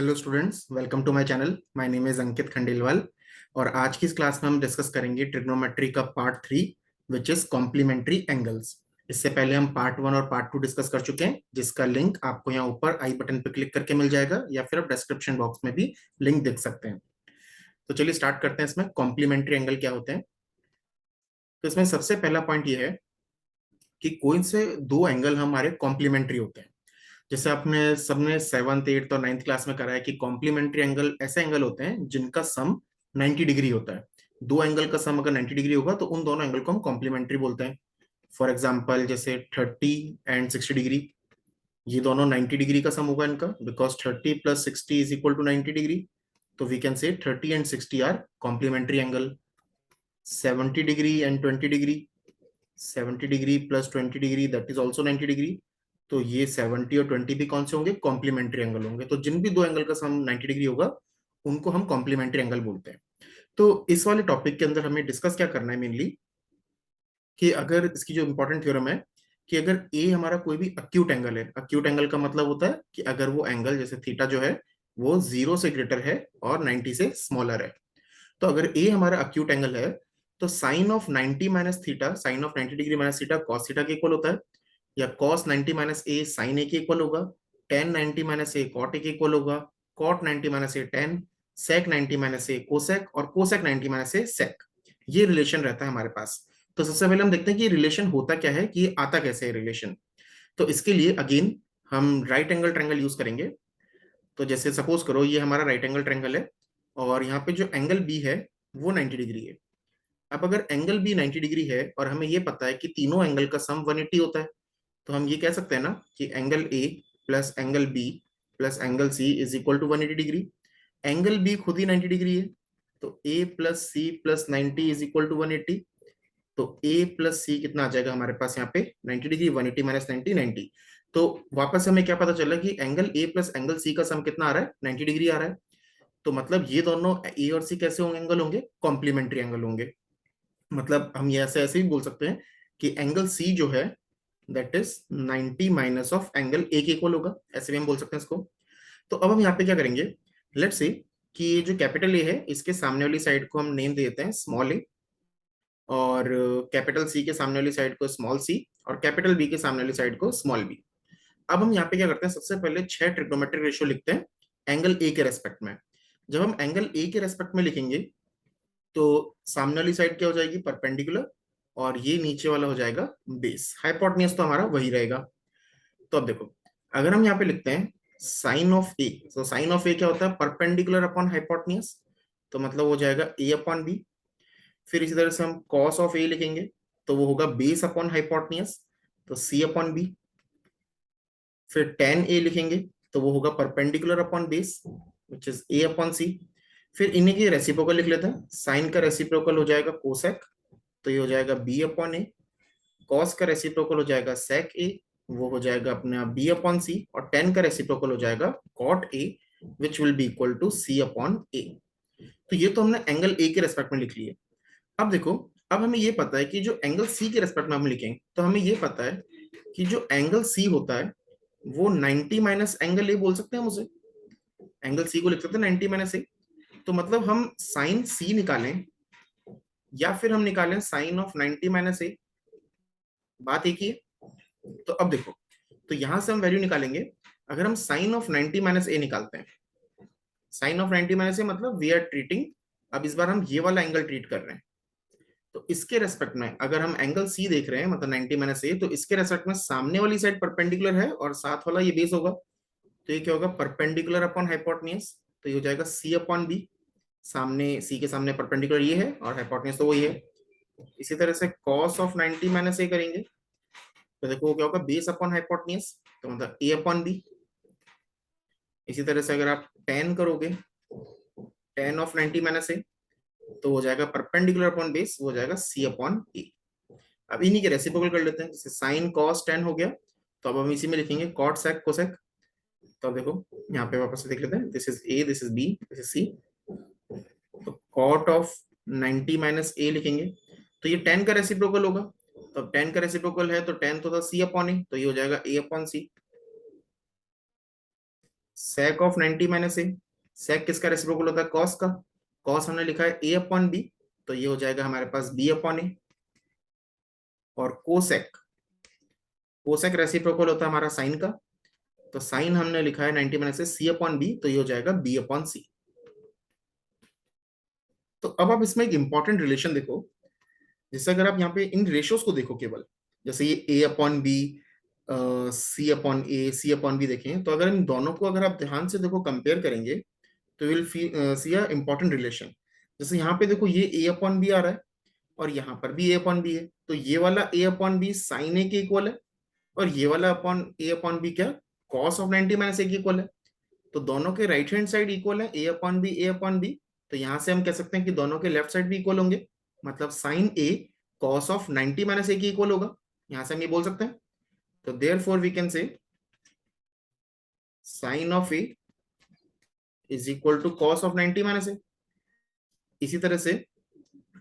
Hello students, welcome to my channel. My name is Ankit Khandelwal और आज की इस क्लास में हम डिस्कस करेंगे ट्रिग्नोमेट्री का part 3 which is complementary angles. इससे पहले हम पार्ट 1 और पार्ट 2 डिस्कस कर चुके हैं, जिसका लिंक आपको यहाँ ऊपर आई बटन पर क्लिक करके मिल जाएगा या फिर आप डिस्क्रिप्शन बॉक्स में भी लिंक देख सकते हैं। तो चलिए स्टार्ट करते हैं। इसमें कॉम्प्लीमेंट्री एंगल क्या होते हैं। तो इसमें सबसे पहला पॉइंट ये है कि कोई से दो एंगल हमारे कॉम्प्लीमेंट्री होते हैं। जैसे आपने सबने 7th 8th और 9th क्लास में करा है कि कॉम्प्लीमेंट्री एंगल ऐसे एंगल होते हैं जिनका सम 90 डिग्री होता है। दो एंगल का सम अगर 90 डिग्री होगा तो उन दोनों एंगल को हम कॉम्प्लीमेंट्री बोलते हैं। फॉर एग्जाम्पल जैसे 30 एंड 60 डिग्री, ये दोनों 90 डिग्री का सम होगा इनका, because 30 plus 60 is equal to 90 degree. तो we can say 30 and 60 are complementary angle. 70 degree and 20 degree, 70 degree plus 20 degree that is also 90 degree. तो ये 70 और 20 भी कौन से होंगे? कॉम्प्लीमेंट्री एंगल होंगे। तो जिन भी दो एंगल का सम 90 डिग्री होगा उनको हम कॉम्प्लीमेंट्री एंगल बोलते हैं। तो इस वाले टॉपिक के अंदर हमें डिस्कस क्या करना है मेनली, कि अगर इसकी जो इंपॉर्टेंट थ्योरम है कि अगर ए हमारा कोई भी अक्यूट एंगल है, अक्यूट एंगल का मतलब होता है कि अगर वो एंगल जैसे थीटा जो है वो 0 से ग्रेटर है और 90 से स्मॉलर है। तो अगर ए हमारा अक्यूट एंगल है तो sine of 90 minus theta, sine of 90 degree minus theta cos theta के इक्वल होता है, या cos 90 minus A sine A के इक्वल होगा, tan 90 minus A cot A के इक्वल होगा, cot 90 minus A tan, sec 90 minus A cosec और cosec 90 minus A sec. ये रिलेशन रहता है हमारे पास। तो सबसे पहले हम देखते हैं कि ये रिलेशन होता क्या है, कि ये आता कैसे है रिलेशन। तो इसके लिए अगेन हम राइट एंगल ट्रायंगल यूज करेंगे। तो जैसे सपोज करो ये हमारा राइट एंगल ट्रायंगल है और यहाँ पे जो एंगल बी है वो 90 डिग्री है। अब अगर एंगल बी 90 डिग्री है और हमें ये पता है कि तीनों एंगल का सम 180 होता है, तो हम ये कह सकते हैं ना कि angle A plus angle B plus angle C is equal to 180 degree. Angle B खुद ही 90 डिग्री है, तो A plus C plus 90 is equal to 180। तो ए प्लस सी कितना आ जाएगा हमारे पास यहाँ पे 90 डिग्री, 180 माइनस 90 90। तो वापस हमें क्या पता चला कि angle A plus angle C का सम कितना आ रहा है? 90 डिग्री आ रहा है। तो मतलब ये दोनों ए और सी कैसे होंगे? एंगल होंगे कॉम्प्लीमेंट्री एंगल होंगे। मतलब हम ये ऐसे ऐसे ही बोल सकते हैं कि एंगल सी जो है that is 90 minus of angle A के इक्वल होगा, ऐसे भी हम बोल सकते हैं इसको। तो अब हम यहाँ पे क्या करेंगे, लेट्स से कि ये जो कैपिटल ए है इसके सामने वाली साइड को हम नेम देते हैं स्मॉल ए, और कैपिटल सी के सामने वाली साइड को स्मॉल सी, और कैपिटल बी के सामने वाली साइड को स्मॉल बी। अब हम यहाँ पे क्या करते हैं, सबसे पहले 6 ट्रिग्नोमेट्रिक रेशियो लिखते हैं एंगल ए के रेस्पेक्ट में। जब हम एंगल ए के रेस्पेक्ट में लिखेंगे तो सामने वाली साइड क्या हो जाएगी? परपेंडिकुलर, और ये नीचे वाला हो जाएगा बेस। हाइपोटेन्यूज तो हमारा वही रहेगा। तो अब देखो, अगर हम यहाँ पे लिखते हैं साइन ऑफ ए, तो साइन ऑफ ए क्या होता है? परपेंडिकुलर अपॉन हाइपोटेन्यूज, तो मतलब हो जाएगा ए अपॉन बी। फिर इसी तरह से हम कॉस ऑफ ए लिखेंगे तो वो होगा बेस अपॉन हाइपोटेन्यूज, तो सी अपॉन बी। फिर टेन ए लिखेंगे तो वो होगा perpendicular upon base which is A upon C. फिर इन्हीं की रेसिप्रोकल लिख लेते हैं। साइन का रेसिप्रोकल हो जाएगा कोसेक, तो ये हो जाएगा बी अपॉन ए। कॉस का रेसिप्रोकल हो जाएगा सेक ए, वो हो जाएगा अपना बी अपॉन सी। और टेन का रेसिप्रोकल हो जाएगा cot A which will be equal to C upon A. तो ये तो हमने एंगल ए के रेस्पेक्ट में लिख लिए। अब देखो, अब हमें ये पता है कि जो एंगल सी के रेस्पेक्ट में हम लिखेंगे तो हमें ये पता है कि जो एंगल सी होता है वो 90 माइनस एंगल ए बोल सकते हैं हम उसे। एंगल सी को लिख सकते हैं 90 माइनस ए। तो मतलब हम साइन सी निकालें या फिर हम निकालें साइन ऑफ 90 माइनस ए, बात एक ही है। तो अब देखो, तो यहां से हम वैल्यू निकालेंगे। अगर हम साइन ऑफ 90 माइनस ए निकालते हैं, साइन ऑफ 90 माइनस ए मतलब वी आर ट्रीटिंग, अब इस बार हम ये वाला एंगल ट्रीट कर रहे हैं। तो इसके रेस्पेक्ट में अगर हम एंगल सी देख रहे हैं मतलब 90 माइनस ए, तो इसके रेस्पेक्ट में सामने वाली साइड परपेंडिकुलर है और साथ वाला ये बेस होगा। तो ये क्या होगा? परपेंडिकुलर अपॉन हाइपोटेन्यूज, तो ये हो जाएगा सी अपॉन बी। सामने सी के सामने परपेंडिकुलर ये है और हाइपोटेन्यूज तो वही है। इसी तरह से कॉस ऑफ 90 माइनस ए करेंगे तो देखो क्या होगा? बेस अपॉन हाइपोटेन्यूज, तो मतलब ए अपॉन बी। इसी तरह से अगर आप टेन करोगे, टेन ऑफ 90 माइनस ए, तो हो जाएगा परपेंडिकुलर अपॉन बेस, वो हो जाएगा सी अपॉन ए। अब इन्हीं के रेसिप्रोकल कर लेते हैं। जैसे साइन कॉस टेन हो गया, तो अब हम इसी में लिखेंगे कॉट सेक कोसेक। तो अब देखो यहाँ पे वापस से देख लेते हैं, this is A, this is B, this is C. तो कॉट ऑफ 90 माइनस ए लिखेंगे तो ये 10 का रेसिप्रोकल होगा। तो अब 10 का रेसिप्रोकल है तो 10 तो था सी अपॉन ए, तो ये हो जाएगा A upon C. sec of 90 minus A, sec किसका रेसिप्रोकल होता है, cos का, cos हमने लिखा है a अपॉन बी, तो ये हो जाएगा हमारे पास b अपॉन ए, और कोसेक, कोसेक रेसिप्रोकल होता है हमारा साइन का, तो साइन हमने लिखा है 90 माइनस से सी अपॉन बी, तो ये हो जाएगा बी अपॉन सी। तो अब आप इसमें एक इंपॉर्टेंट रिलेशन देखो, जैसे अगर आप यहाँ पे इन रेशियोज को देखो केवल, जैसे ये ए अपॉन बी, सी अपॉन ए, सी अपॉन बी देखें, तो अगर इन दोनों को अगर आप ध्यान से देखो कंपेयर करेंगे, तो will see a important relation. जैसे यहाँ पे देखो ये ए अपॉन बी आ रहा है, और यहाँ पर भी ए अपॉन बी है, तो ये वाला ए अपॉन बी साइन ए के इक्वल है, और ये वाला अपॉन ए अपॉन बी क्या, कॉस ऑफ 90 माइनस ए के इक्वल है। तो दोनों के राइट हैंड साइड इक्वल है, ए अपॉन बी, ए अपॉन बी, तो यहां से हम कह सकते हैं कि दोनों के लेफ्ट साइड भी इक्वल होंगे, मतलब sine A cos of 90 minus A के इक्वल होगा, यहां से हम ये बोल सकते हैं। तो therefore we can say sine of A is equal to cos of 90 minus A. इसी तरह से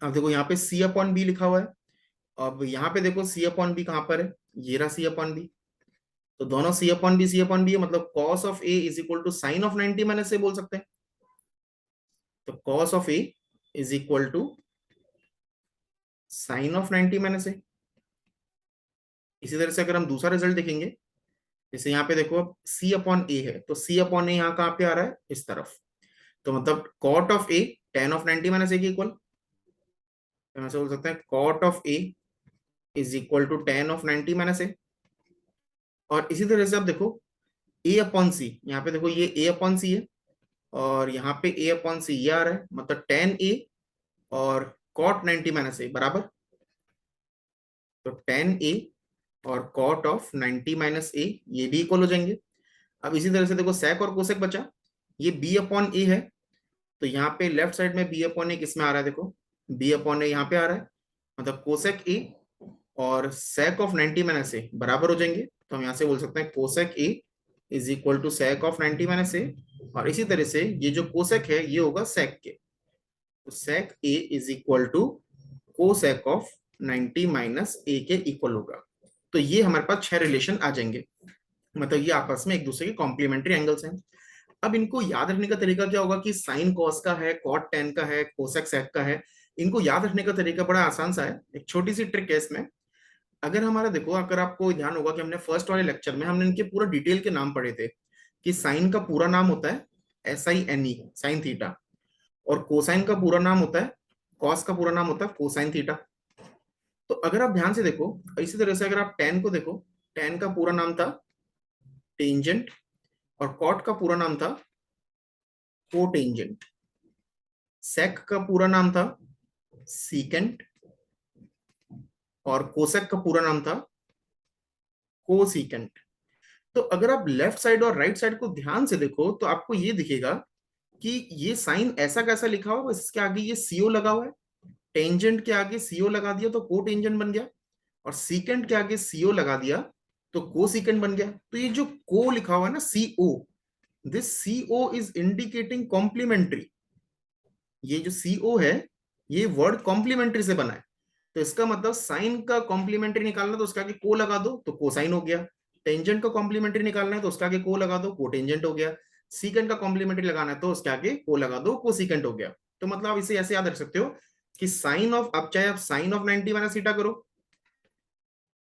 अब देखो यहाँ पे सी अपॉन बी लिखा हुआ है, अब यहाँ पे देखो सी अपॉन बी कहां पर है, ये रहा सी अपॉन बी, तो दोनों C upon B, C upon B है, मतलब cos of A is equal to sine of 90 minus A बोल सकते हैं। तो cos of A is equal to sine of 90 minus A. इसी तरह से अगर हम दूसरा रिजल्ट देखेंगे, जैसे यहाँ पे देखो अब सी अपॉन ए है, तो सी अपॉन ए यहाँ कहाँ पे आ रहा है, इस तरफ, तो मतलब cot of A tan of 90 minus A के इक्वल, तो ऐसे बोल सकते हैं cot of A is equal to tan of 90 minus A. और इसी तरह से आप देखो ए अपॉन सी, यहाँ पे देखो ये ए अपॉन सी है, और यहाँ पे ए अपॉन सी ये आ रहा है, मतलब टेन ए और कॉट 90 माइनस ए बराबर, तो टेन ए और कॉट ऑफ 90 माइनस ए ये भी इक्वल हो जाएंगे। अब इसी तरह से देखो sec और कोसेक बचा, ये b अपॉन ए है, तो यहाँ पे लेफ्ट साइड में b अपॉन ए किसमें आ रहा है, देखो b अपॉन ए यहाँ पे आ रहा है, मतलब कोसेक ए और sec ऑफ 90 माइनस ए बराबर हो जाएंगे, तो हम यहाँ से बोल सकते हैं cosec A is equal to sec of 90 minus A. और इसी तरह से ये जो कोसेक है ये होगा sec के, तो sec A is equal to cosec of 90 minus A के इक्वल होगा। तो ये हमारे पास 6 रिलेशन आ जाएंगे, मतलब ये आपस में एक दूसरे के कॉम्प्लीमेंट्री एंगल्स हैं। अब इनको याद रखने का तरीका क्या होगा कि साइन कॉस का है, कॉट टेन का है, कोसेक सेक का है। इनको याद रखने का तरीका बड़ा आसान सा है, एक छोटी सी ट्रिक है इसमें। अगर हमारा देखो, अगर आपको ध्यान होगा कि हमने फर्स्ट वाले लेक्चर में हमने इनके पूरा डिटेल के नाम पढ़े थे, कि साइन का पूरा नाम होता है SINE, साइन थीटा, और कोसाइन का पूरा नाम होता है, कॉस का पूरा नाम होता है कोसाइन थीटा। तो अगर आप ध्यान से देखो, इसी तरह से अगर आप टेन को देखो, टेन का पूरा नाम था टेंजेंट, और कॉट का पूरा नाम था कोटेंजेंट, सेक का पूरा नाम था सीकेंट, और कोसेक का पूरा नाम था कोसीकेंट। तो अगर आप लेफ्ट साइड और राइट साइड को ध्यान से देखो, तो आपको ये दिखेगा कि ये साइन ऐसा कैसा लिखा हुआ, बस इसके आगे ये सीओ लगा हुआ है, टेंजेंट के आगे सीओ लगा दिया तो को टेंजेंट बन गया, और सीकेंट के आगे सीओ लगा दिया तो को सीकेंट बन गया। तो ये जो को लिखा हुआ है ना, CO, this CO is indicating complementary. ये जो सीओ है ये वर्ड कॉम्प्लीमेंट्री से बना है, तो इसका मतलब साइन का कॉम्प्लीमेंट्री निकालना तो उसके आगे को लगा दो तो कोसाइन हो गया, टेंजेंट का कॉम्प्लीमेंट्री निकालना है तो उसके आगे को लगा दो कोटेंजेंट हो गया, सीकेंट का कॉम्प्लीमेंट्री लगाना है तो उसके आगे को लगा दो कोसीकेंट हो गया। तो मतलब आप इसे ऐसे याद रख सकते हो कि साइन ऑफ, अब चाहे आप साइन ऑफ 90 माइनस थीटा करो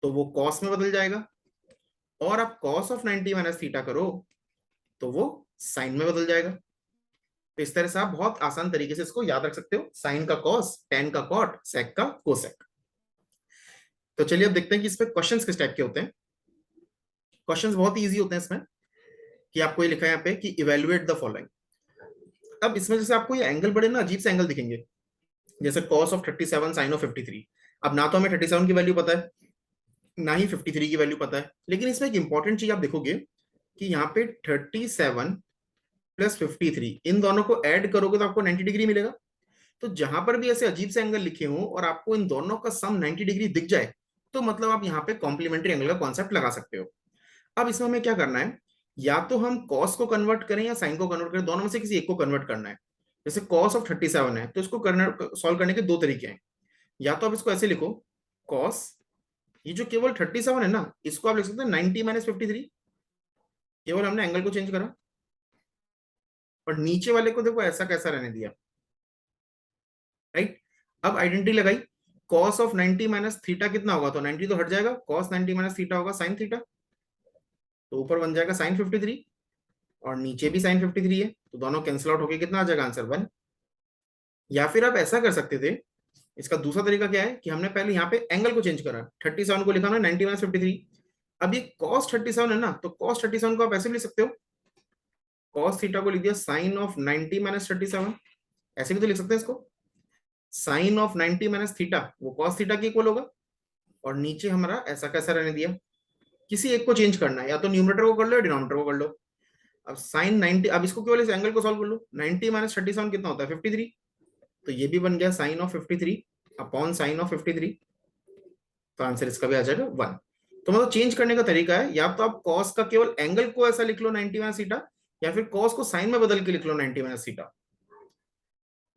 तो वो कॉस में बदल जाएगा, और आप कॉस ऑफ 90 माइनस थीटा करो तो वो साइन में बदल जाएगा। तो इस तरह से आप बहुत आसान तरीके से इसको याद रख सकते हो, साइन का कॉस, टेन का कॉट, सेक का कोसेक। तो चलिए अब देखते हैं कि इस पे क्वेश्चंस किस टाइप के होते हैं। क्वेश्चंस बहुत इजी होते हैं इसमें, कि आपको ये लिखा है यहाँ पे कि इवेलुएट द फॉलोइंग। अब इसमें जैसे आपको ये एंगल बड़े ना अजीब से एंगल दिखेंगे, जैसे cos ऑफ 37 साइन ऑफ 53। अब ना तो हमें 37 की वैल्यू पता है, ना ही 53 की वैल्यू पता है, लेकिन इसमें एक इंपॉर्टेंट चीज आप देखोगे कि यहाँ पे 37 प्लस 53 इन दोनों को ऐड करोगे तो आपको 90 डिग्री मिलेगा। तो जहां पर भी ऐसे अजीब से एंगल लिखे हो और आपको इन दोनों का सम 90 डिग्री दिख जाए, तो मतलब आप यहाँ पे कॉम्प्लीमेंट्री एंगल का कॉन्सेप्ट लगा सकते हो। अब इसमें हमें क्या करना है, या तो हम कॉस को कन्वर्ट करें या साइन को कन्वर्ट करें, दोनों में से किसी एक को कन्वर्ट करना है। जैसे कॉस ऑफ 37 है तो इसको करना, सॉल्व करने के दो तरीके हैं। या तो आप इसको ऐसे लिखो, कॉस, ये जो केवल 37 है ना, इसको आप लिख सकते हैं 90 माइनस 53, केवल हमने एंगल को चेंज करा। और नीचे वाले को देखो ऐसा कैसा रहने दिया, राइट। अब आइडेंटिटी लगाई, कॉस ऑफ 90 माइनस थीटा कितना होगा, तो 90 तो हट जाएगा, कॉस 90 माइनस थीटा होगा साइन थीटा, तो ऊपर बन जाएगा साइन 53 और नीचे भी साइन 53 है, तो दोनों कैंसिल आउट होके कितना आ जाएगा आंसर 1। या फिर आप ऐसा कर सकते थे, इसका दूसरा तरीका क्या है कि हमने पहले यहाँ पे एंगल को चेंज करा, 37 को लिखा हमने 90 माइनस 53, अब ये cos 37 है ना, तो cos 37 को आप ऐसे भी लिख सकते हो, cos थीटा को लिख दिया साइन ऑफ 90 माइनस 37, ऐसे भी तो लिख सकते हैं इसको, साइन ऑफ 90 माइनस थीटा वो cos थीटा के इक्वल होगा, और नीचे हमारा ऐसा कैसा रहने दिया, किसी एक को चेंज करना है, या तो न्यूमरेटर को कर लो या डिनोमिनेटर को कर लो। अब साइन 90, अब इसको केवल इस एंगल को सॉल्व कर लो, 90 माइनस 37 कितना होता है 53, तो ये भी बन गया sine of 53 upon sine of 53, तो आंसर इसका भी आ जाएगा 1। तो मतलब चेंज करने का तरीका है, या तो आप कॉस का केवल एंगल को ऐसा लिख लो 90 माइनस थीटा, या फिर कॉस को साइन में बदल के लिख लो 90 माइनस थीटा,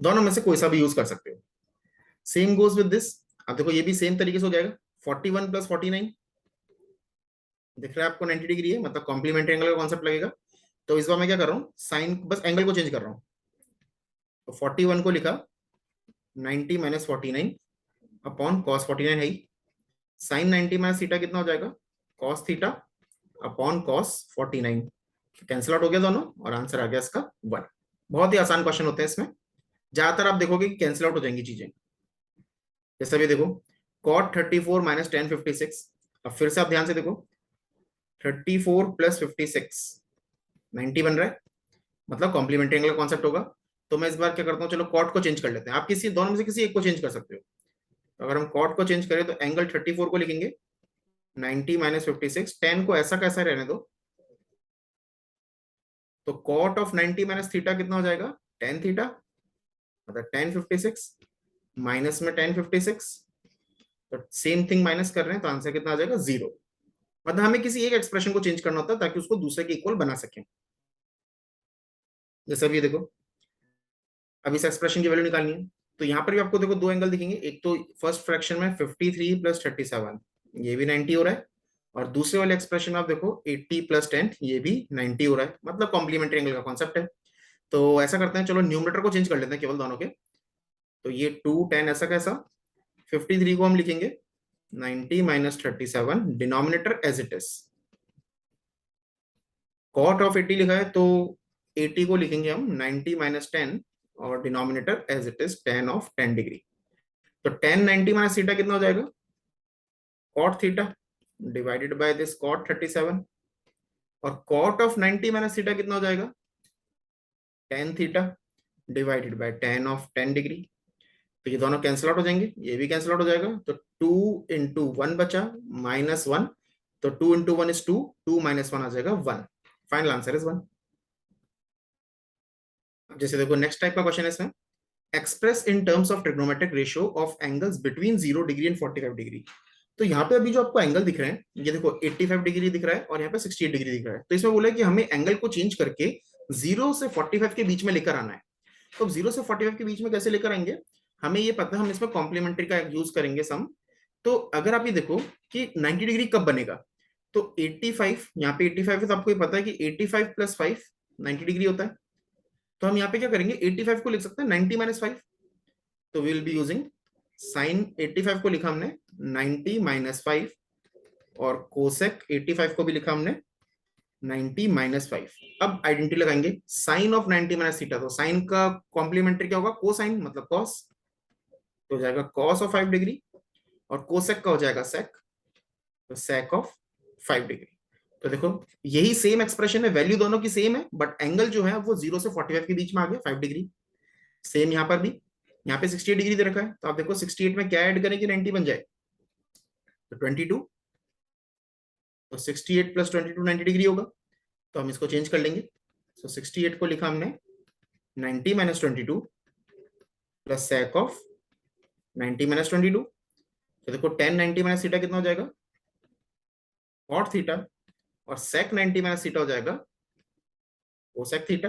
दोनों में से कोई सा भी यूज कर सकते हो। सेम गोज विद दिस, अब देखो ये भी सेम तरीके से हो जाएगा, 41 प्लस 49 दिख रहा है आपको 90 डिग्री है, मतलब कॉम्प्लीमेंट्री एंगल का कॉन्सेप्ट लगेगा। तो इस बार मैं क्या कर रहा हूँ, साइन बस एंगल को चेंज कर रहा हूँ, तो 41 को लिखा 90 माइनस 49 अपॉन कॉस 49 है, साइन 90 माइनस थीटा कितना हो जाएगा cos theta upon cos 49, cancel out हो गया दोनों और आंसर आ गया इसका 1। बहुत ही आसान क्वेश्चन होते हैं, इसमें ज्यादातर आप देखोगे कि कैंसिल आउट हो जाएंगी चीजें। जैसे भी देखो cot 34 माइनस 1056, अब फिर से आप ध्यान से देखो 34 प्लस 56 90 बन रहा है, मतलब कॉम्प्लीमेंट्री एंगल कॉन्सेप्ट होगा। तो मैं इस बार क्या करता हूँ, चलो कॉट को चेंज कर लेते हैं, आप किसी दोनों में से किसी एक को चेंज कर सकते हो। तो अगर हम कॉट को चेंज करें तो एंगल 34 को लिखेंगे 90 माइनस 56, 10 को ऐसा कैसा रहने दो, तो कॉट ऑफ 90 माइनस थीटा कितना हो जाएगा tan थीटा, मतलब tan 56 माइनस में tan 56, तो सेम थिंग माइनस कर रहे हैं, तो आंसर कितना आ जाएगा 0। मतलब हमें किसी एक एक्सप्रेशन को चेंज करना होता है ताकि उसको दूसरे के इक्वल बना सकें। जैसे अभी देखो, अब इस एक्सप्रेशन की वैल्यू निकालनी है, तो यहाँ पर भी आपको देखो दो एंगल दिखेंगे, एक तो फर्स्ट फ्रैक्शन में 53 प्लस 37 ये भी 90 हो रहा है, और दूसरे वाले एक्सप्रेशन में आप देखो 80 प्लस 10 ये भी 90 हो रहा है, मतलब कॉम्प्लीमेंट्री एंगल का कॉन्सेप्ट है। तो ऐसा करते हैं, चलो न्यूमरेटर को चेंज कर लेते हैं केवल दोनों के, तो ये 2 10 ऐसा कैसा, 53 को हम लिखेंगे 90 minus 37, denominator as it is, cot of 80 लिखा है तो 80 को लिखेंगे हम 90 माइनस 10 और denominator as it is tan of 10 degree, तो tan 90 माइनस थीटा कितना हो जाएगा cot थीटा डिवाइडेड बाय दिस cot 37, और cot ऑफ 90 माइनस थीटा कितना हो जाएगा tan theta divided bye tan of 10 degree, तो ये दोनों कैंसिल आउट हो जाएंगे, ये भी कैंसिल आउट हो जाएगा, तो 2 इंटू 1 बचा माइनस 1, तो 2 इंटू 1 इज 2, 2 माइनस 1 आ जाएगा 1, फाइनल आंसर इज 1। जैसे देखो नेक्स्ट टाइप का क्वेश्चन है इसमें, express in terms of trigonometric ratio of angles between 0 degree and 45 degree. तो यहाँ पे अभी जो आपको एंगल दिख रहे हैं, ये देखो 85 डिग्री दिख रहा है और यहाँ पे 68 डिग्री दिख रहा है, तो इसमें बोला है कि हमें एंगल को चेंज करके 0 से 45 के बीच में लेकर आना है। तो 0 से 45 के बीच में कैसे लेकर आएंगे, हमें ये पता है, हम इसमें कॉम्प्लीमेंट्री का यूज करेंगे सम। तो अगर आप ये देखो कि 90 डिग्री कब बनेगा, तो 85, यहाँ पे 85 है, तो आपको ये पता है कि 85 प्लस 5 90 डिग्री होता है, तो हम यहाँ पे क्या करेंगे 85 को लिख सकते हैं 90 माइनस 5, तो विल बी यूजिंग साइन 85 को लिखा हमने 90 माइनस 5, और कोसेक 85 को भी लिखा हमने 90 माइनस 5। अब आइडेंटिटी लगाएंगे, साइन ऑफ 90 माइनस थीटा, तो साइन का कॉम्प्लीमेंट्री क्या होगा कोसाइन, मतलब कॉस, तो हो जाएगा कॉस ऑफ 5 डिग्री, और कोसेक का हो जाएगा सेक, तो सेक ऑफ 5 डिग्री। तो देखो यही सेम एक्सप्रेशन है, वैल्यू दोनों की सेम है, बट एंगल जो है वो 0 से 45 के बीच में आ गया 5 डिग्री। सेम यहाँ पर भी, यहाँ पे 68 डिग्री दे रखा है, तो आप देखो 68 में क्या ऐड करें कि 90 बन जाए, तो 22, तो 68 प्लस 22 90 डिग्री होगा, तो हम इसको चेंज कर लेंगे। तो 68 को लिखा हमने 90 minus 22 plus sake of 90 minus 22, तो देखो tan 90 माइनस थीटा कितना हो जाएगा cot थीटा, और sec 90 माइनस थीटा हो जाएगा cosec थीटा।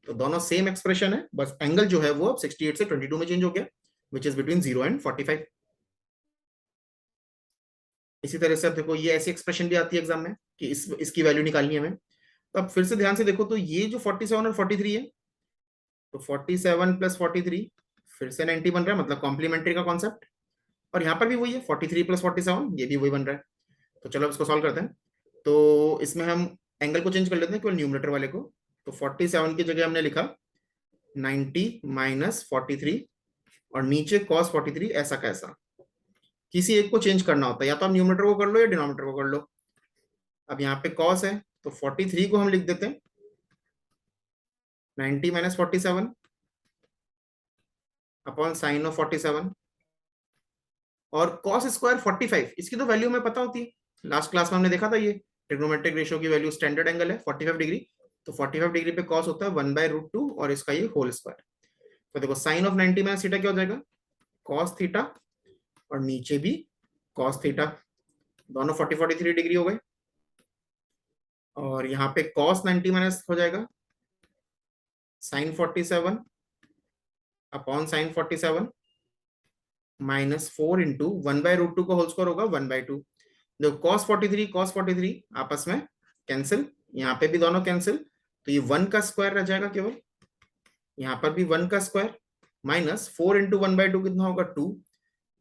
तो दोनों सेम एक्सप्रेशन है, बस एंगल जो है वो अब 68 से 22 में चेंज हो गया, विच इज बिटवीन 0 एंड 45। इसी तरह से अब देखो ये ऐसी एक्सप्रेशन भी आती है एग्जाम में कि इसकी वैल्यू निकालनी है हमें, तो अब फिर से ध्यान से देखो, तो ये जो 47 और 43 है, तो 47 प्लस 43 फिर से 90 बन रहा है, मतलब कॉम्प्लीमेंट्री का कॉन्सेप्ट। और यहाँ पर भी वही है, 43 प्लस 47 ये भी वही बन रहा है। तो चलो अब इसको सॉल्व करते हैं। तो इसमें हम एंगल को चेंज कर लेते हैं केवल न्यूमरेटर वाले को। तो 47 की जगह हमने लिखा 90 माइनस 43 और नीचे cos 43 ऐसा कैसा। किसी एक को चेंज करना होता है, या तो आप न्यूमरेटर को कर लो या डिनोमिनेटर को कर लो। अब यहाँ पे cos है तो 43 को हम लिख देते हैं 90 माइनस 47 अपॉन साइन ऑफ 47। और cos स्क्वायर 45 इसकी तो वैल्यू हमें पता होती है, लास्ट क्लास में हमने देखा था। ये ट्रिग्नोमेट्रिक रेशियो की वैल्यू स्टैंडर्ड एंगल है 45 डिग्री। तो 45 डिग्री पे cos होता है 1/√2 और इसका ये होल स्क्वायर। तो देखो साइन ऑफ 90 माइनस थीटा क्या हो जाएगा, cos थीटा और नीचे भी cos थीटा, दोनों 43 डिग्री हो गए। और यहाँ पे cos 90 माइनस हो जाएगा sine 47 upon sine 47 minus 4 into 1/√2 का होल स्क्वायर होगा 1/2। देखो cos 43 आपस में कैंसिल, यहाँ पे भी दोनों कैंसिल। तो ये 1 का स्क्वायर रह जाएगा केवल, यहाँ पर भी 1 का स्क्वायर माइनस 4 इंटू 1/2 कितना होगा 2।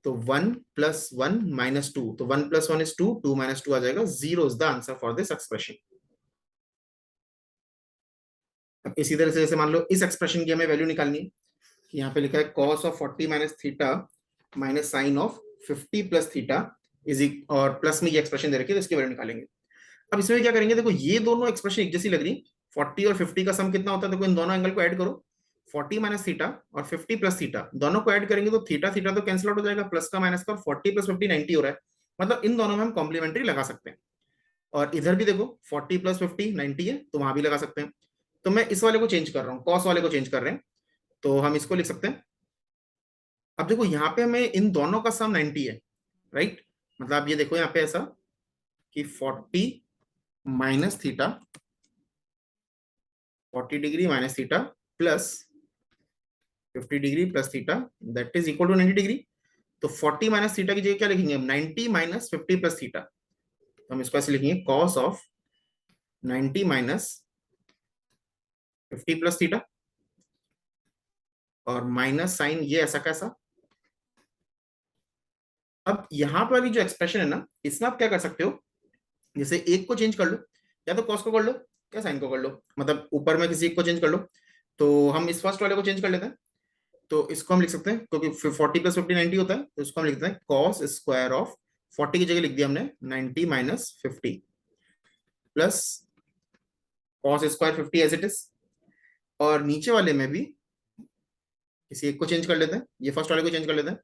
तो 1 प्लस 1 माइनस 2, तो 1 प्लस 1 इज 2, 2 माइनस 2 आ जाएगा 0 is the answer for this expression. अब इसी तरह से जैसे मान लो इस एक्सप्रेशन की हमें वैल्यू निकालनी है, कि यहाँ पे लिखा है cos of 40 minus theta minus sine of 50 plus theta is, और प्लस में ये एक्सप्रेशन दे रखी है तो इसकी वैल्यू निकालेंगे। अब इसमें क्या करेंगे, देखो ये दोनों एक्सप्रेशन एक जैसी लग रही, 40 और 50 का सम कितना होता है, देखो इन दोनों एंगल को ऐड करो, 40 माइनस थीटा और 50 प्लस थीटा दोनों को ऐड करेंगे तो थीटा थीटा तो कैंसिल आउट हो जाएगा, प्लस का माइनस का, और 40 प्लस 50 90 हो रहा है। मतलब इन दोनों में हम कॉम्प्लीमेंट्री लगा सकते हैं। और इधर भी देखो 40 प्लस 50 90 है तो वहां भी लगा सकते हैं। तो मैं इस वाले को चेंज कर रहा हूँ, कॉस वाले को चेंज कर रहे हैं, तो हम इसको लिख सकते हैं। अब देखो यहाँ पे हमें इन दोनों का सम 90 है, राइट। मतलब ये देखो यहाँ पे ऐसा कि 40 minus theta, 40 degree minus theta plus 50 degree plus theta that is equal to 90 degree. तो 40 माइनस थीटा की जगह क्या लिखेंगे हम, 90 माइनस 50 प्लस थीटा। तो हम इसको ऐसे लिखेंगे cos of 90 minus 50 plus theta और माइनस साइन ये ऐसा कैसा। अब यहाँ पर वाली जो एक्सप्रेशन है ना, इसमें आप क्या कर सकते हो, जैसे एक को चेंज कर लो, या तो कॉस को कर लो या साइन को कर लो, मतलब ऊपर में किसी एक को चेंज कर लो। तो हम इस फर्स्ट वाले को चेंज कर लेते हैं। तो इसको हम लिख सकते हैं, क्योंकि 40 प्लस 50 90 होता है, तो इसको हम लिखते हैं कॉस स्क्वायर ऑफ 40 की जगह लिख दिया हमने 90 minus 50 plus cos square 50 as it is. और नीचे वाले में भी किसी एक को चेंज कर लेते हैं, ये फर्स्ट वाले को चेंज कर लेते हैं।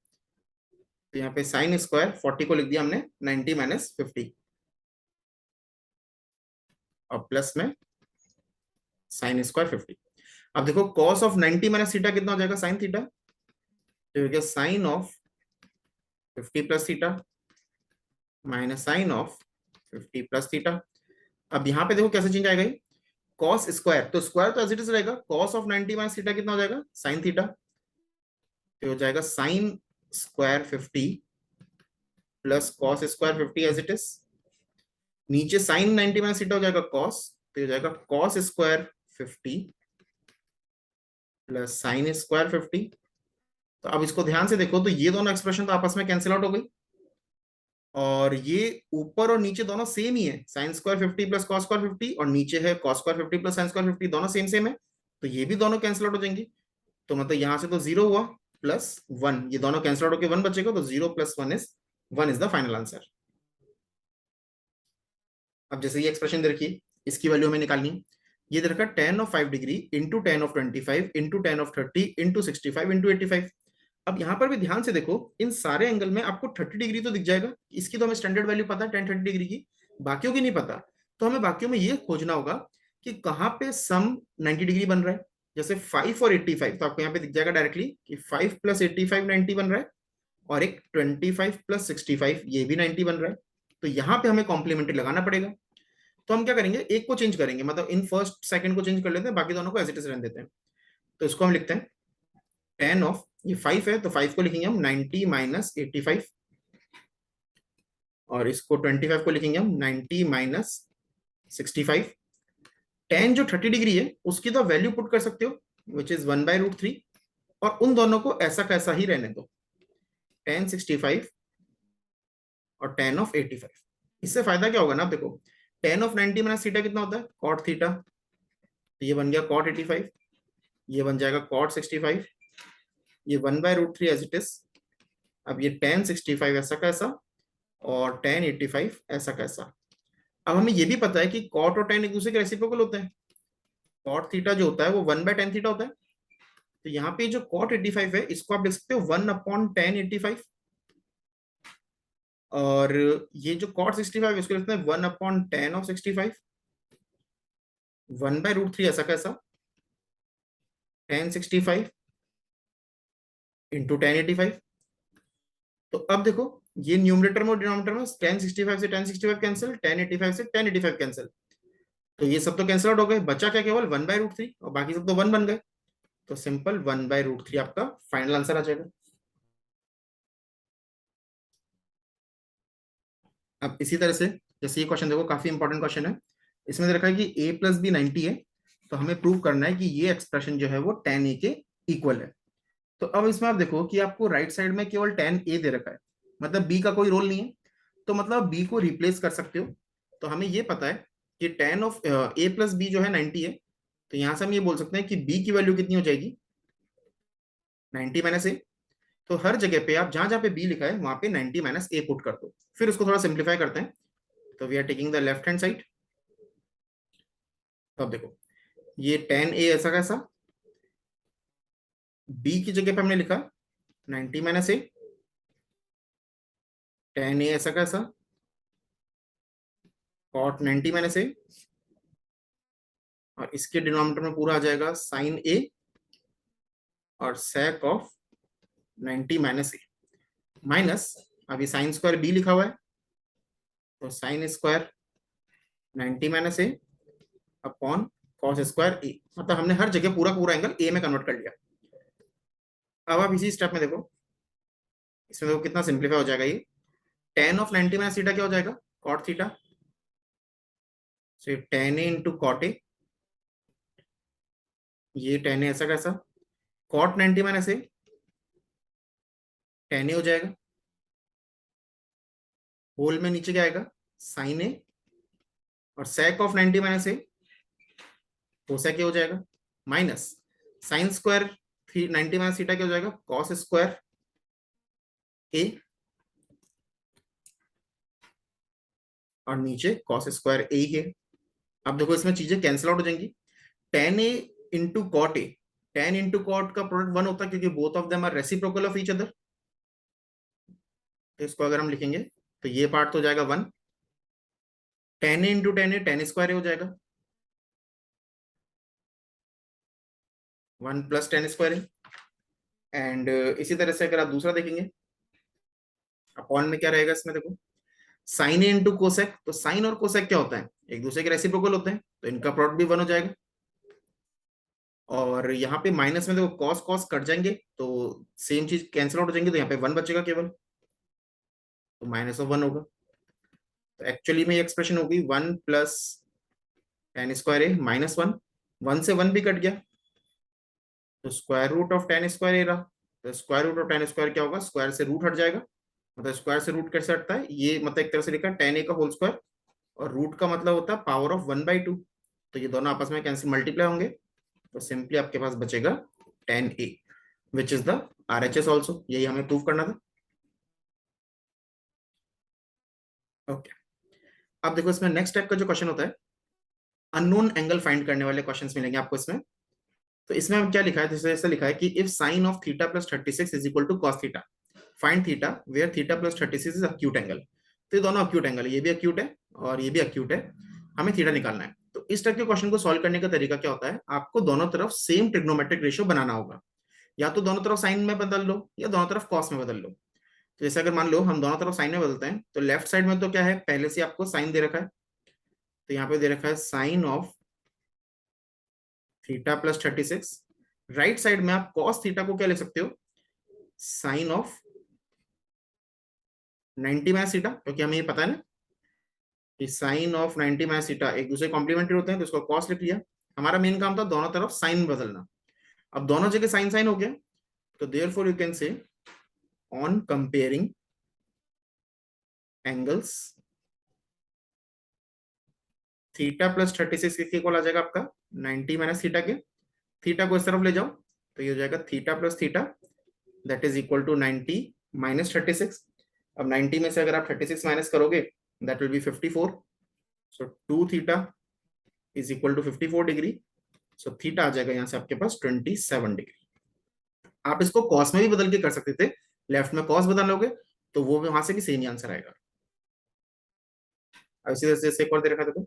तो यहाँ पे साइन स्क्वायर 40 को लिख दिया हमने 90 माइनस 50 और प्लस में साइन स्क्वायर 50। अब देखो कॉस ऑफ 90 माइनस थीटा कितना हो जाएगा, साइन थीटा। तो sine of 50 plus theta minus sine of 50 plus theta. अब यहाँ पे देखो कैसे चेंज आएगा, कॉस स्क्वायर, तो स्क्वायर तो एज इट इज रहेगा, कॉस ऑफ 90 माइनस थीटा कितना हो जाएगा, साइन थीटा। तो हो जाएगा sine square 50 plus cos square 50 as it is. नीचे साइन 90 माइनस थीटा हो जाएगा कॉस, तो हो जाएगा cos square 50 plus sign square 50। तो अब इसको ध्यान से देखो, तो ये दोनों एक्सप्रेशन तो आपस में कैंसिल आउट हो गई, और ये ऊपर और नीचे दोनों सेम ही है, sign square 50 plus cos square 50, और नीचे है cos square 50 plus sign square 50, दोनों सेम सेम है। तो ये भी दोनों कैंसिल आउट हो जाएंगे। तो मतलब यहां से तो 0 हुआ प्लस 1, ये दोनों कैंसिल आउट होकर 1 बचेगा, तो 0 plus 1 is the final answer. अब जैसे ये एक्सप्रेशन दे रखी है, इसकी वैल्यू हमें निकालनी है। ये दे रखा tan of 5 degree into tan of 25 into tan of 30 into 65 into 85। अब यहाँ पर भी ध्यान से देखो, इन सारे एंगल में आपको 30 डिग्री तो दिख जाएगा, इसकी तो हमें स्टैंडर्ड वैल्यू पता है tan 30 डिग्री की, बाकियों की नहीं पता। तो हमें बाकियों में ये खोजना होगा कि कहाँ पे सम 90 डिग्री बन रहा है। जैसे 5 और 85, तो आपको यहाँ पे दिख जाएगा डायरेक्टली कि 5 प्लस 85 90 बन रहा है, और एक 25 प्लस 65 ये भी 90 बन रहा है। तो यहाँ पे हमें कॉम्प्लीमेंट्री लगाना पड़ेगा। तो हम क्या करेंगे, एक को चेंज करेंगे, मतलब इन फर्स्ट सेकंड को चेंज कर लेते हैं, बाकी दोनों को एज इट इज रहने देते हैं। तो इसको हम लिखते हैं tan ऑफ, ये 5 है तो 5 को लिखेंगे हम 90 माइनस 85, और इसको 25 को लिखेंगे हम 90 माइनस 65। tan जो 30 डिग्री है उसकी तो वैल्यू पुट कर सकते हो, विच इज 1/√3, और उन दोनों को ऐसा कैसा ही रहने दो, tan 65 और tan ऑफ 85। इससे फायदा क्या होगा ना, आप देखो tan ऑफ 90 माइनस थीटा कितना होता है, cot थीटा, तो ये बन गया cot 85, ये बन जाएगा cot 65, ये 1/√3 एज इट इज। अब ये tan 65 ऐसा कैसा और tan 85 ऐसा कैसा। अब हमें ये भी पता है कि cot और tan एक दूसरे के रेसिप्रोकल होते हैं। cot थीटा जो होता है वो 1/tan थीटा होता है, तो यहाँ पे जो cot 85 है इसको आप लिख सकते हो 1/tan 85, और ये जो cot 65 इसको लिखते हैं 1/tan ऑफ 65, 1/√3 ऐसा कैसा, tan 65 इंटू tan 85। तो अब देखो ये न्यूमरेटर में और डिनोमिनेटर में tan 65 से tan 65 कैंसिल, tan 85 से tan 85 कैंसिल, तो ये सब तो कैंसिल आउट हो गए, बचा क्या, केवल 1/√3, और बाकी सब तो 1 बन गए, तो सिंपल 1/√3 आपका फाइनल आंसर आ जाएगा। अब इसी तरह से जैसे ये क्वेश्चन देखो काफी इंपॉर्टेंट क्वेश्चन है, इसमें दे रखा है कि a + b 90 है, तो हमें प्रूव करना है कि ये एक्सप्रेशन जो है वो tan a के इक्वल है। तो अब इसमें आप देखो कि आपको राइट साइड में केवल tan a दे रखा है, मतलब b का कोई रोल नहीं है, तो मतलब b को रिप्लेस कर सकते हो। तो हमें ये पता है कि tan ऑफ a + b जो है 90 है, तो यहां से हम ये बोल सकते हैं कि b की वैल्यू कितनी हो जाएगी, 90 माइनस a। तो हर जगह पे आप जहां जहां पे b लिखा है वहां पे 90 माइनस a पुट कर दो, फिर उसको थोड़ा सिंप्लीफाई करते हैं। तो we are taking the left hand side. तो अब देखो ये tan a ऐसा कैसा, b की जगह पे हमने लिखा 90 माइनस a, tan a ऐसा कैसा, cot 90 माइनस a, और इसके डिनोमिनेटर में पूरा आ जाएगा sin a और sec of 90 minus a, minus अभी साइन स्क्वायर b लिखा हुआ है, तो sine square 90 minus a upon cos square a, मतलब हमने हर जगह पूरा पूरा एंगल a में कन्वर्ट कर लिया। अब आप इसी स्टेप में देखो, इसमें देखो कितना सिंप्लीफाई हो जाएगा, ये tan ऑफ 90 माइनस थीटा क्या हो जाएगा, cot theta, so tan a into cot A, ये tan a ऐसा कैसा, cot 90 minus a tan a हो जाएगा, होल में नीचे क्या आएगा sin a, और sec of 90 minus a cosec हो जाएगा, minus sine square 90 minus theta क्या हो जाएगा, कॉस स्क्वायर a, और नीचे कॉस स्क्वायर a ही है। अब देखो इसमें चीजें कैंसिल आउट हो जाएंगी, tan a into cot A, tan into cot का प्रोडक्ट 1 होता है क्योंकि both of them are reciprocal of each other. तो इसको अगर हम लिखेंगे तो ये पार्ट तो हो जाएगा 1, tan a into tan a tan square हो जाएगा 1 प्लस tan स्क्वायर, एंड इसी तरह से अगर आप दूसरा देखेंगे अपॉन में क्या रहेगा, इसमें देखो साइन ए इंटू कोसेक, तो साइन और कोसेक क्या होता है, एक दूसरे के रेसिप्रोकल होते हैं, तो इनका प्रोडक्ट भी 1 हो जाएगा। और यहाँ पे माइनस में देखो कॉस कॉस कट जाएंगे तो सेम चीज कैंसिल आउट हो जाएंगे, तो यहाँ पे 1 बचेगा केवल, तो माइनस ऑफ 1 होगा। तो एक्चुअली में ये एक्सप्रेशन होगी 1 plus tan square A minus 1, 1 से 1 भी कट गया, तो square root of tan square A रहा। तो square root of tan square क्या होगा, स्क्वायर से रूट हट जाएगा, मतलब स्क्वायर से रूट कैसे हटता है, ये मतलब एक तरह से लिखा tan a का होल स्क्वायर, और रूट का मतलब होता है पावर ऑफ 1/2, तो ये दोनों आपस में कैंसिल मल्टीप्लाई होंगे, तो सिंपली आपके पास बचेगा tan a which is the RHS also, यही हमें प्रूव करना था। ओके अब देखो इसमें नेक्स्ट टाइप का जो क्वेश्चन होता है, अननोन एंगल फाइंड करने वाले क्वेश्चंस मिलेंगे आपको इसमें। तो इसमें हम क्या लिखा है, जैसे ऐसा लिखा है कि if sine of theta plus 36 is equal to cos theta, find theta where theta plus 36 is acute angle. तो ये दोनों अक्यूट एंगल है, ये भी अक्यूट है और ये भी अक्यूट है, हमें थीटा निकालना है। तो इस टाइप के क्वेश्चन को सॉल्व करने का तरीका क्या होता है, आपको दोनों तरफ सेम ट्रिग्नोमेट्रिक रेशियो बनाना होगा, या तो दोनों तरफ साइन में बदल लो या दोनों तरफ कॉस में बदल लो। तो जैसे अगर मान लो हम दोनों तरफ साइन में बदलते हैं, तो लेफ्ट साइड में तो क्या है, पहले से आपको साइन दे रखा है, तो यहाँ पे दे रखा है sine of theta plus 36, right side में आप कॉस थीटा को क्या ले सकते हो, साइन ऑफ 90 माइनस थीटा, क्योंकि हमें ये पता है ना कि साइन ऑफ 90 माइनस थीटा एक दूसरे कॉम्प्लीमेंट्री होते हैं, तो इसको कॉस लिख लिया। हमारा मेन काम था दोनों तरफ साइन बदलना, अब दोनों जगह साइन साइन हो गया, तो therefore you can say on comparing angles theta plus 36 किसके इक्वल आ जाएगा आपका 90 माइनस थीटा के। थीटा को इस तरफ ले जाओ तो ये हो जाएगा theta plus theta that is equal to 90 minus 36। अब 90 में से अगर आप 36 माइनस करोगे that will be 54, so 2 theta is equal to 54 degree, so theta आ जाएगा यहां से आपके पास 27 डिग्री। आप इसको कॉस में भी बदल के कर सकते थे, लेफ्ट में कॉस बदल लोगे तो वो वहां से भी सेम ही आंसर आएगा। अब इसी तरह से एक और दे रखा देखो,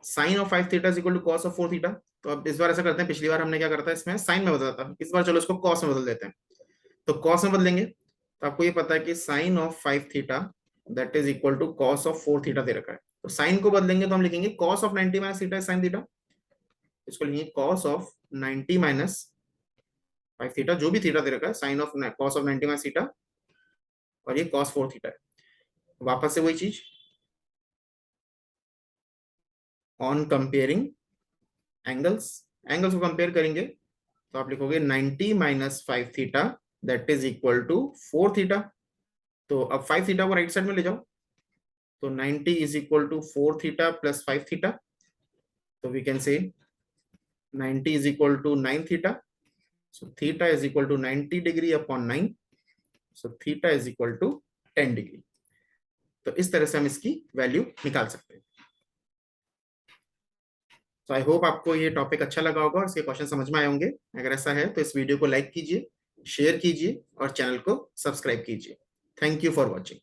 sine of 5 theta is equal to cos of 4 theta. तो अब इस बार ऐसा करते हैं, पिछली बार हमने क्या करता है इसमें साइन में बदला था, इस बार चलो इसको कॉस में बदल देते हैं। तो कॉस में बदलेंगे तो आपको ये पता है कि sine of 5 theta that is equal to cos of 4 theta दे रखा है। तो साइन को बदलेंगे तो हम लिखेंगे cos of 90 minus theta sine theta, इसको लिखेंगे कॉस ऑफ 90 माइनस 5 थीटा, जो भी थीटा दे रखा है sine of cos of 90 minus theta, और ये कॉस 4 थीटा है। वापस से वही चीज, ऑन कंपेयरिंग एंगल्स, एंगल्स को कंपेयर करेंगे तो आप लिखोगे 90 minus 5 theta that is equal to 4 theta. तो अब 5 थीटा को राइट साइड में ले जाओ तो 90 is equal to 4 theta plus 5 theta, तो we can say 90 is equal to 9 theta, so theta is equal to 90 degree upon 9, so theta is equal to 10 degree. तो इस तरह से हम इसकी वैल्यू निकाल सकते हैं। तो आई होप आपको ये टॉपिक अच्छा लगा होगा और इसके क्वेश्चन समझ में आए होंगे। अगर ऐसा है तो इस वीडियो को लाइक कीजिए, शेयर कीजिए और चैनल को सब्सक्राइब कीजिए। Thank you for watching.